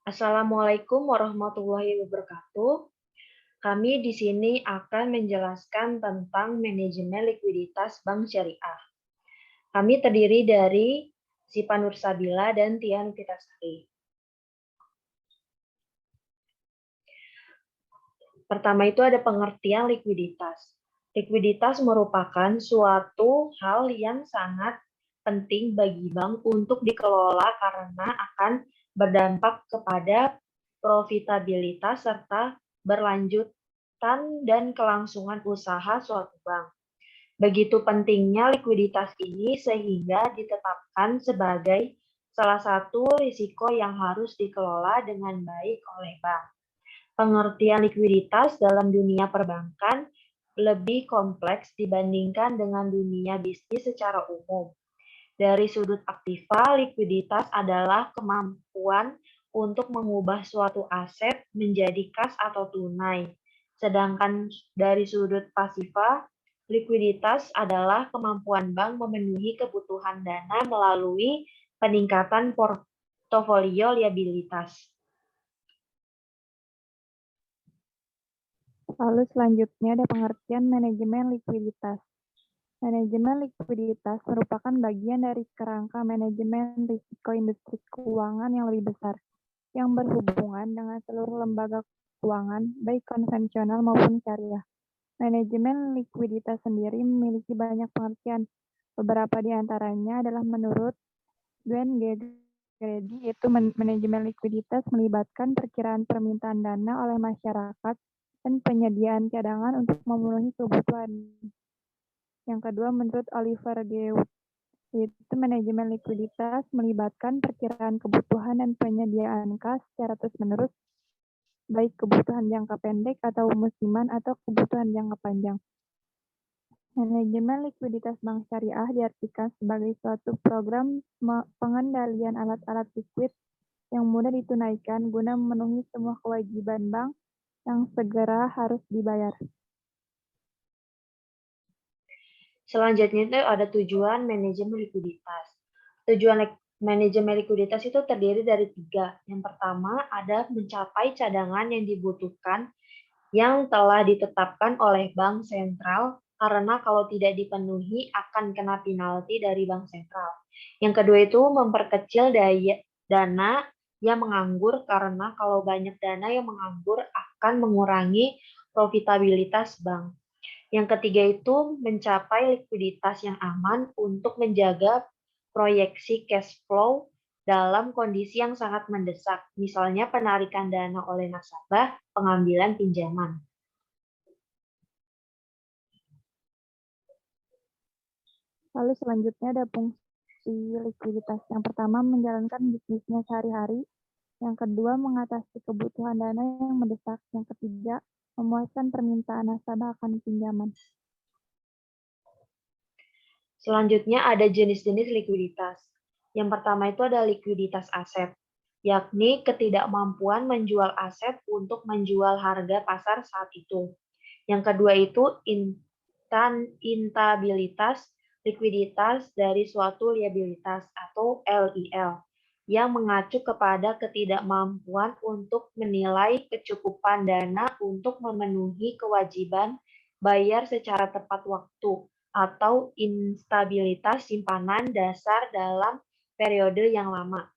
Assalamualaikum warahmatullahi wabarakatuh. Kami di sini akan menjelaskan tentang manajemen likuiditas bank syariah. Kami terdiri dari Sipa Nursabila dan Tian Fitasari. Pertama itu ada pengertian likuiditas. Likuiditas merupakan suatu hal yang sangat penting bagi bank untuk dikelola karena akan berdampak kepada profitabilitas serta berlanjutan dan kelangsungan usaha suatu bank. Begitu pentingnya likuiditas ini sehingga ditetapkan sebagai salah satu risiko yang harus dikelola dengan baik oleh bank. Pengertian likuiditas dalam dunia perbankan lebih kompleks dibandingkan dengan dunia bisnis secara umum. Dari sudut aktiva, likuiditas adalah kemampuan untuk mengubah suatu aset menjadi kas atau tunai. Sedangkan dari sudut pasiva, likuiditas adalah kemampuan bank memenuhi kebutuhan dana melalui peningkatan portofolio liabilitas. Lalu selanjutnya ada pengertian manajemen likuiditas. Manajemen likuiditas merupakan bagian dari kerangka manajemen risiko industri keuangan yang lebih besar, yang berhubungan dengan seluruh lembaga keuangan, baik konvensional maupun syariah. Manajemen likuiditas sendiri memiliki banyak pengertian. Beberapa di antaranya adalah menurut Dwayne G. Grady, yaitu manajemen likuiditas melibatkan perkiraan permintaan dana oleh masyarakat dan penyediaan cadangan untuk memenuhi kebutuhan. Yang kedua, menurut Oliver G. Wood, yaitu manajemen likuiditas melibatkan perkiraan kebutuhan dan penyediaan kas secara terus-menerus, baik kebutuhan jangka pendek atau musiman atau kebutuhan jangka panjang. Manajemen likuiditas bank syariah diartikan sebagai suatu program pengendalian alat-alat likuid yang mudah ditunaikan guna memenuhi semua kewajiban bank yang segera harus dibayar. Selanjutnya itu ada tujuan manajemen likuiditas. Tujuan manajemen likuiditas itu terdiri dari 3. Yang pertama ada mencapai cadangan yang dibutuhkan yang telah ditetapkan oleh bank sentral karena kalau tidak dipenuhi akan kena penalti dari bank sentral. Yang kedua itu memperkecil dana yang menganggur karena kalau banyak dana yang menganggur akan mengurangi profitabilitas bank. Yang ketiga itu mencapai likuiditas yang aman untuk menjaga proyeksi cash flow dalam kondisi yang sangat mendesak, misalnya penarikan dana oleh nasabah, pengambilan pinjaman. Lalu selanjutnya ada fungsi likuiditas. Yang pertama, menjalankan bisnisnya sehari-hari. Yang kedua, mengatasi kebutuhan dana yang mendesak. Yang ketiga, memuaskan permintaan nasabah akan pinjaman. Selanjutnya ada jenis-jenis likuiditas. Yang pertama itu ada likuiditas aset, yakni ketidakmampuan menjual aset untuk menjual harga pasar saat itu. Yang kedua itu intabilitas likuiditas dari suatu liabilitas atau LIL yang mengacu kepada ketidakmampuan untuk menilai kecukupan dana untuk memenuhi kewajiban bayar secara tepat waktu atau instabilitas simpanan dasar dalam periode yang lama.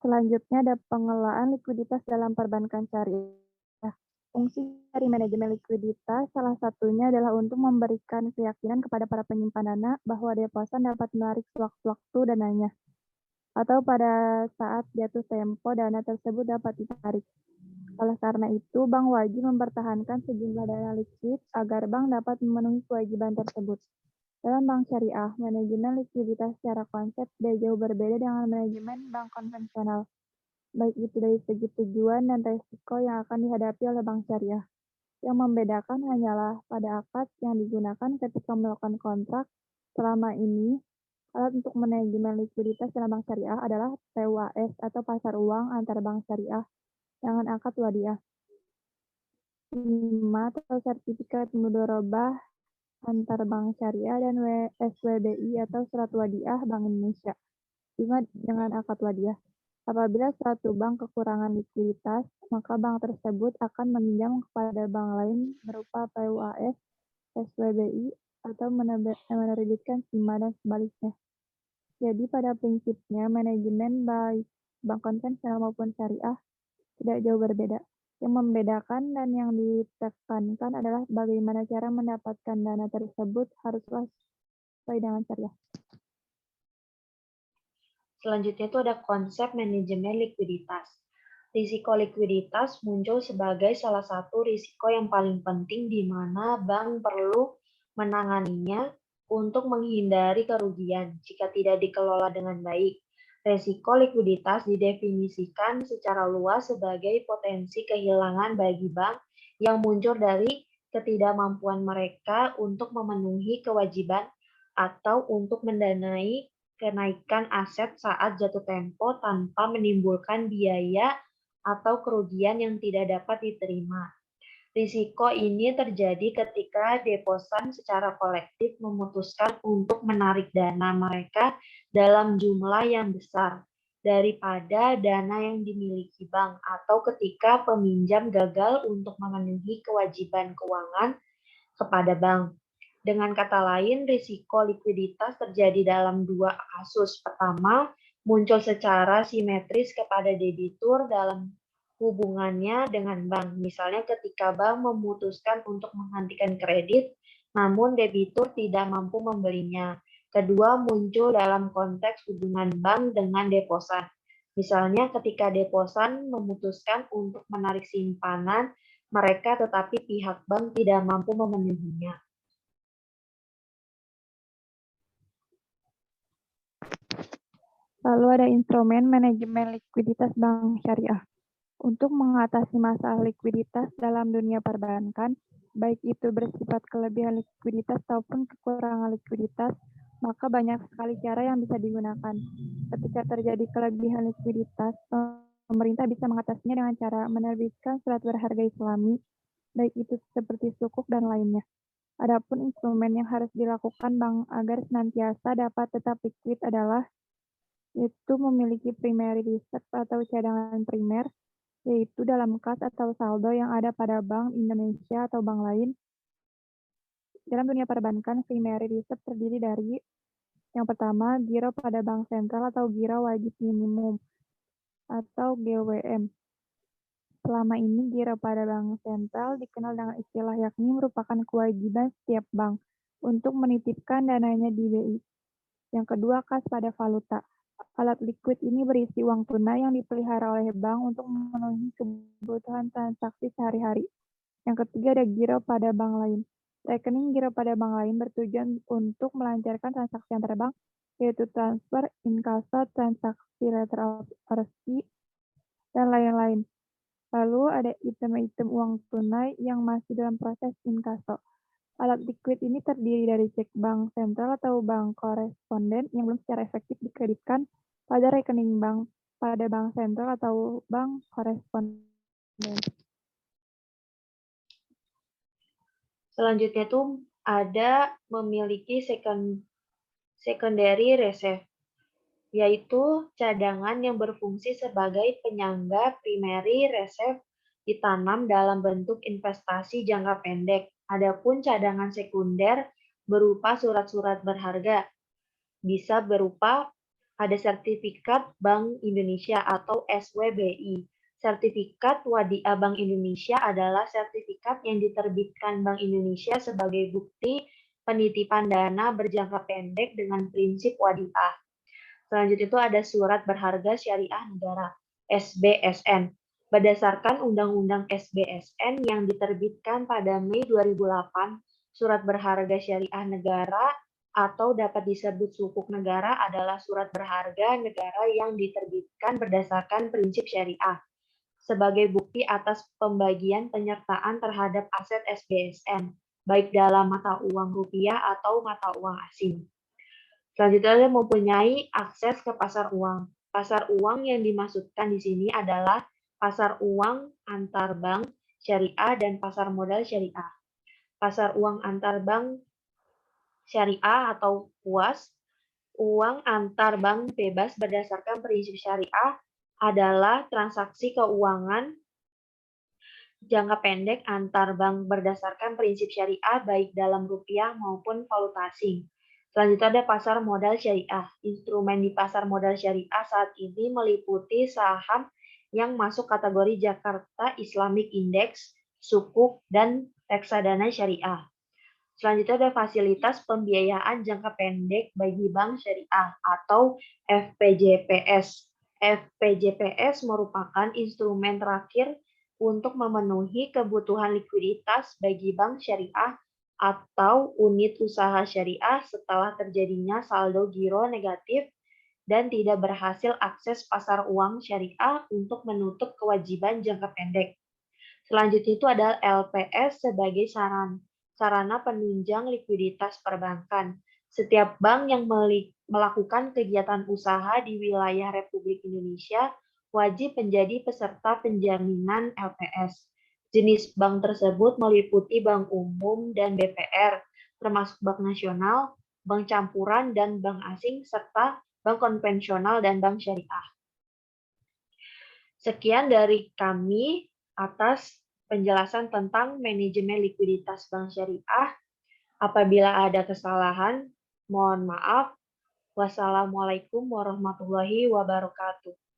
Selanjutnya ada pengelolaan likuiditas dalam perbankan syariah. Fungsi dari manajemen likuiditas salah satunya adalah untuk memberikan keyakinan kepada para penyimpan dana bahwa deposan dapat menarik sewaktu-waktu dananya, atau pada saat jatuh tempo dana tersebut dapat ditarik. Oleh karena itu, bank wajib mempertahankan sejumlah dana likuid agar bank dapat memenuhi kewajiban tersebut. Dalam bank syariah, manajemen likuiditas secara konsep tidak jauh berbeda dengan manajemen bank konvensional, baik itu dari segi tujuan dan risiko yang akan dihadapi oleh bank syariah. Yang membedakan hanyalah pada akad yang digunakan ketika melakukan kontrak. Selama ini, alat untuk manajemen likuiditas dalam bank syariah adalah PUAS atau pasar uang antar bank syariah dengan akad wadiah. SIMA atau sertifikat mudharabah antar bank syariah dan SWBI atau surat wadiah Bank Indonesia, juga dengan akad wadiah. Apabila suatu bank kekurangan likuiditas, maka bank tersebut akan meminjam kepada bank lain berupa PUAS, SWBI, atau menerbitkan SIMA dan sebaliknya. Jadi pada prinsipnya manajemen baik bank konvensional maupun syariah tidak jauh berbeda. Yang membedakan dan yang ditekankan adalah bagaimana cara mendapatkan dana tersebut haruslah sesuai dengan syariah. Selanjutnya itu ada konsep manajemen likuiditas. Risiko likuiditas muncul sebagai salah satu risiko yang paling penting di mana bank perlu menanganinya untuk menghindari kerugian jika tidak dikelola dengan baik. Risiko likuiditas didefinisikan secara luas sebagai potensi kehilangan bagi bank yang muncul dari ketidakmampuan mereka untuk memenuhi kewajiban atau untuk mendanai kenaikan aset saat jatuh tempo tanpa menimbulkan biaya atau kerugian yang tidak dapat diterima. Risiko ini terjadi ketika deposan secara kolektif memutuskan untuk menarik dana mereka dalam jumlah yang besar daripada dana yang dimiliki bank atau ketika peminjam gagal untuk memenuhi kewajiban keuangan kepada bank. Dengan kata lain, risiko likuiditas terjadi dalam dua kasus. Pertama, muncul secara simetris kepada debitur dalam hubungannya dengan bank. Misalnya ketika bank memutuskan untuk menghentikan kredit, namun debitur tidak mampu membelinya. Kedua, muncul dalam konteks hubungan bank dengan deposan. Misalnya ketika deposan memutuskan untuk menarik simpanan mereka tetapi pihak bank tidak mampu memenuhinya. Lalu ada instrumen manajemen likuiditas bank syariah. Untuk mengatasi masalah likuiditas dalam dunia perbankan, baik itu bersifat kelebihan likuiditas maupun kekurangan likuiditas, maka banyak sekali cara yang bisa digunakan. Ketika terjadi kelebihan likuiditas, pemerintah bisa mengatasinya dengan cara menerbitkan surat berharga Islami, baik itu seperti sukuk dan lainnya. Adapun instrumen yang harus dilakukan bank agar senantiasa dapat tetap likuid adalah yaitu memiliki primary reserve atau cadangan primer, yaitu dalam kas atau saldo yang ada pada Bank Indonesia atau bank lain. Dalam dunia perbankan, primary reserve terdiri dari yang pertama, giro pada bank sentral atau giro wajib minimum atau GWM. Selama ini giro pada bank sentral dikenal dengan istilah yakni merupakan kewajiban setiap bank untuk menitipkan dananya di BI. Yang kedua, kas pada valuta. Alat liquid ini berisi uang tunai yang dipelihara oleh bank untuk memenuhi kebutuhan transaksi sehari-hari. Yang ketiga ada giro pada bank lain. Rekening giro pada bank lain bertujuan untuk melancarkan transaksi antar bank, yaitu transfer, inkasso, transaksi letter of receipt, dan lain-lain. Lalu ada item-item uang tunai yang masih dalam proses inkasso. Alat liquid ini terdiri dari cek bank sentral atau bank koresponden yang belum secara efektif dikreditkan pada rekening bank pada bank sentral atau bank koresponden. Selanjutnya tuh ada memiliki secondary reserve, yaitu cadangan yang berfungsi sebagai penyangga primary reserve ditanam dalam bentuk investasi jangka pendek. Adapun cadangan sekunder berupa surat-surat berharga, bisa berupa ada sertifikat Bank Indonesia atau SWBI. Sertifikat Wadiah Bank Indonesia adalah sertifikat yang diterbitkan Bank Indonesia sebagai bukti penitipan dana berjangka pendek dengan prinsip wadiah. Selanjutnya itu ada surat berharga syariah negara, SBSN. Berdasarkan Undang-Undang SBSN yang diterbitkan pada Mei 2008, surat berharga syariah negara atau dapat disebut sukuk negara adalah surat berharga negara yang diterbitkan berdasarkan prinsip syariah sebagai bukti atas pembagian penyertaan terhadap aset SBSN, baik dalam mata uang rupiah atau mata uang asing. Selanjutnya mempunyai akses ke pasar uang. Pasar uang yang dimaksudkan di sini adalah pasar uang antar bank syariah dan pasar modal syariah. Pasar uang antar bank syariah atau PUAS, uang antar bank bebas berdasarkan prinsip syariah adalah transaksi keuangan jangka pendek antar bank berdasarkan prinsip syariah baik dalam rupiah maupun valuta asing. Selanjutnya ada pasar modal syariah. Instrumen di pasar modal syariah saat ini meliputi saham yang masuk kategori Jakarta Islamic Index, Sukuk, dan reksadana syariah. Selanjutnya ada fasilitas pembiayaan jangka pendek bagi bank syariah atau FPJPS. FPJPS merupakan instrumen terakhir untuk memenuhi kebutuhan likuiditas bagi bank syariah atau unit usaha syariah setelah terjadinya saldo giro negatif dan tidak berhasil akses pasar uang syariah untuk menutup kewajiban jangka pendek. Selanjutnya itu adalah LPS sebagai sarana penunjang likuiditas perbankan. Setiap bank yang melakukan kegiatan usaha di wilayah Republik Indonesia wajib menjadi peserta penjaminan LPS. Jenis bank tersebut meliputi bank umum dan BPR, termasuk bank nasional, bank campuran, dan bank asing, serta bank konvensional dan bank syariah. Sekian dari kami atas penjelasan tentang manajemen likuiditas bank syariah. Apabila ada kesalahan, mohon maaf. Wassalamualaikum warahmatullahi wabarakatuh.